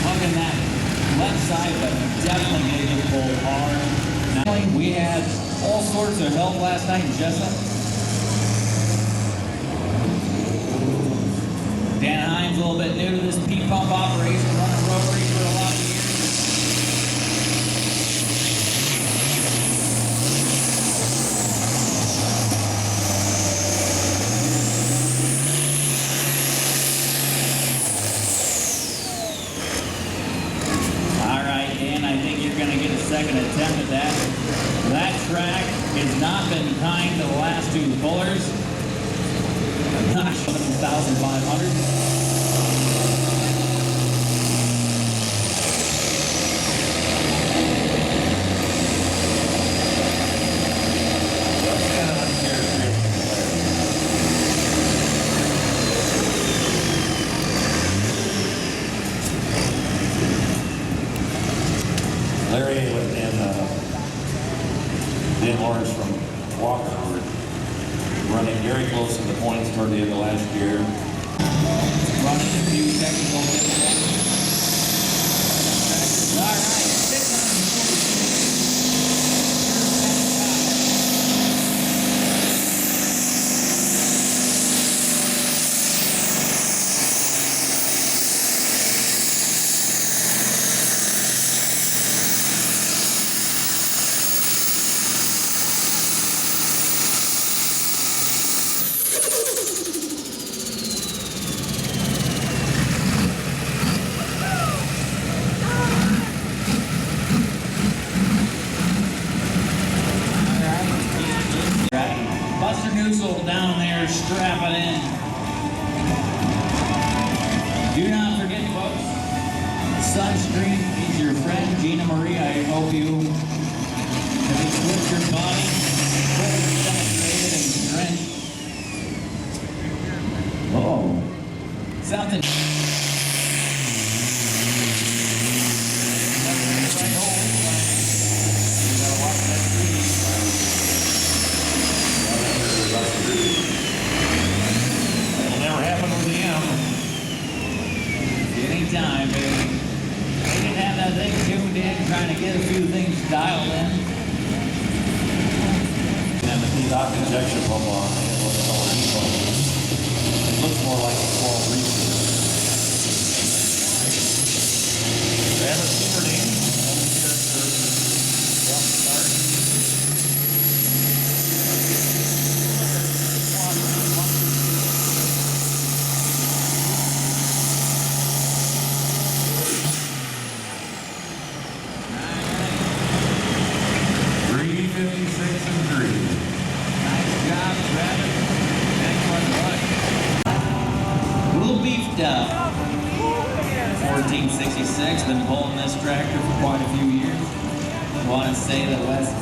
Hugging that left side, but definitely getting it pulled hard. Now, we had all sorts of help last night in Jessup. Dan Hines, a little bit new to this P pump operation, running rotary for a lot of years. All right, Dan, I think you're going to get a second attempt at that. That track has not been kind to the last two pullers. Not 1,500. Larry and Dan Lawrence from Walker were running very close to the points toward the end of last year. Running a few technical difficulties. All right, 640. Buster Neusel down there strapping in. Do not forget, folks, sunscreen is your friend. Gina Marie, I hope you have equipped your body fully saturated and drenched. Oh, something. It'll never happen with the M. Anytime, baby. We didn't have that thing tuned in, trying to get a few things dialed in. And the P-Doc injection pump on it looks more like a 12 reach. Travis Everdeen, Beefed up. 1466, been pulling this tractor for quite a few years. I want to say that Wes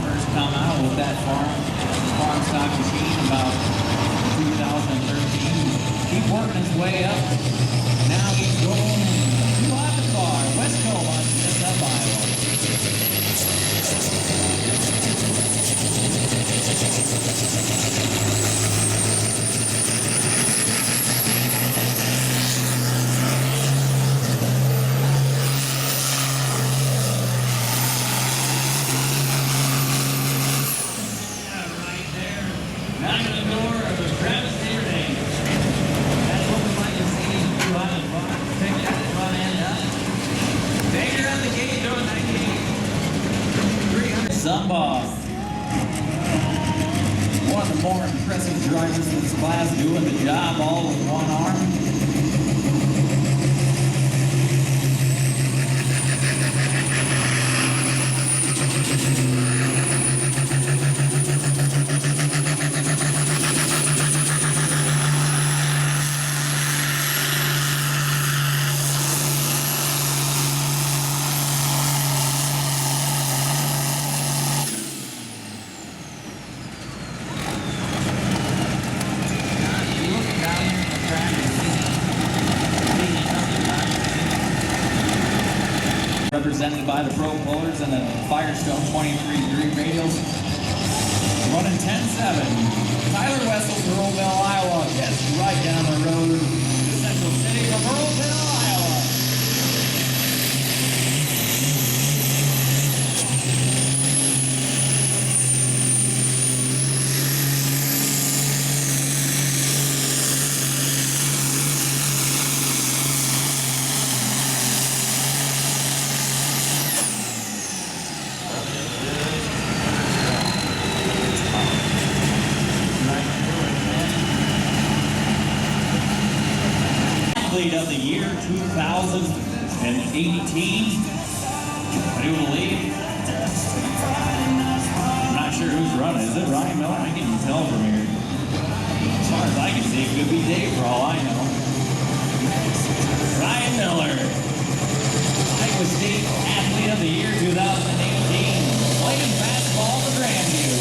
first come out with that farm stock machine about 2013. Keep working his way up. Now he's going to the car. West Coma, just up Iowa. Knock on the door of the Travis Everdeen. That's what we like to see. You on the bar, pick that front end up. Take her out the gate, doing that gate. 300. Zumba. One of the more impressive drivers in this class, doing the job all with one arm. Represented by the Pro Pullers and the Firestone 23-degree radials. Running 10-7. Tyler Wessels, Earlville, Iowa, just right down the road to Central City from Earlville. Athlete of the Year 2018. I do believe. I'm not sure who's running. Is it Ryan Miller? I can't even tell from here. As far as I can see, it could be Dave for all I know. Ryan Miller, Iowa State Athlete of the Year 2018. Playing basketball for Grandview.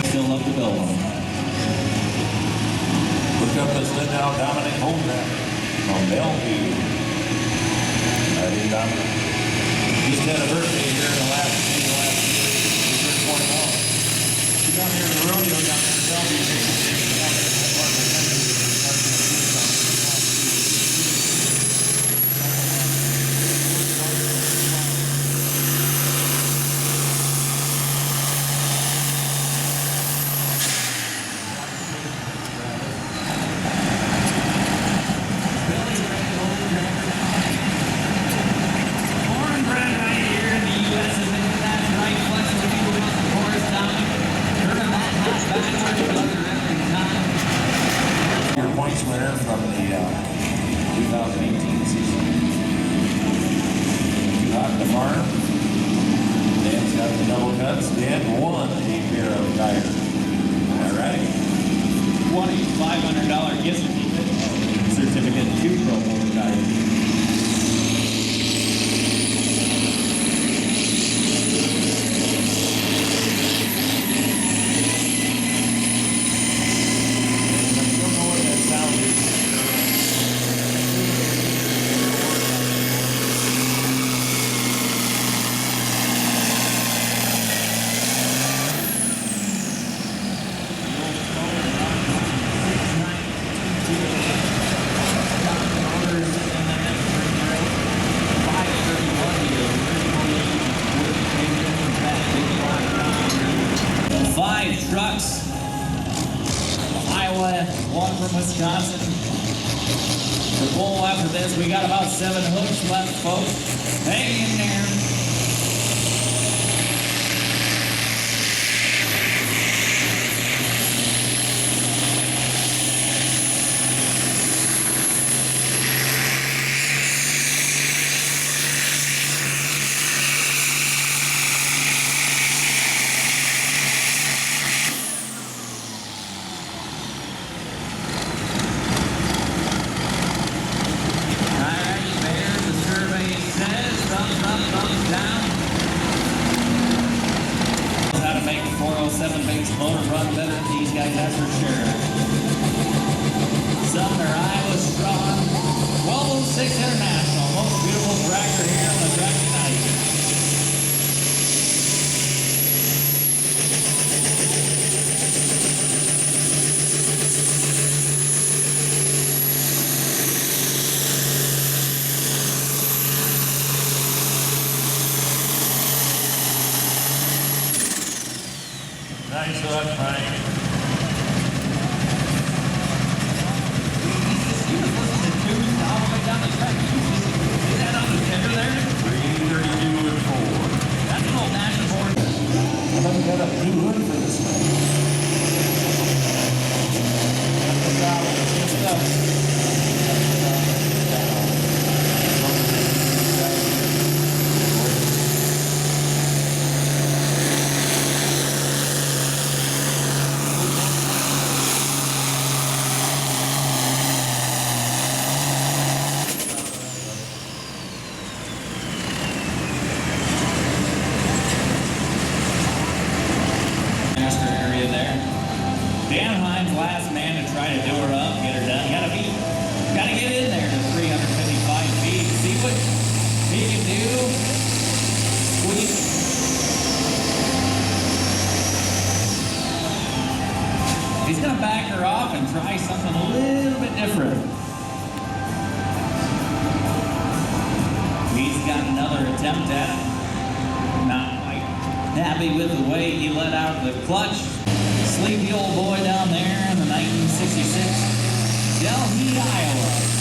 Still up the bill. Look up as Lindau Dominic Holmgren from Bellevue. That is Dominic. Just had a birthday here in the last year. He turned 21. He down here in the rodeo down there in Bellevue. Down there in that part of the country. Cornbread right here in the U.S. is into that right flex of the people who wants the horse down. Turning that hat backwards, brother, every time. Your points winner from the 2018 season. Got the farm. Dan's got the double cuts. Dan won a pair of tires. All right. $2,500 gift certificate to Pro Motor Tires. I don't know what that sound is. Five trucks from Iowa, one from Wisconsin. The goal after this, we got about 7 hooks left, folks. Hang in there. Alright, there the survey says thumbs up, thumbs down. How to make a 407 makes motor run better than these guys, that's for sure. Sumner, Iowa strong. 1206 International, most beautiful tractor here on the track tonight. Nice hook, Frank. He was listening to tunes all the way down the track. See that on the tender there? 332 and 4. That's an old national board. I thought we got a new hood for this thing. Good stuff. Master area there. Dan Hines, last man to try to do her up, get her done. Gotta get in there to 355 feet. See what he can do. Squeak. He's gonna back her off and try something a little bit different. attempt at it. Not quite happy with the way he let out the clutch. Sleepy old boy down there in the 1966 Delhi, Iowa.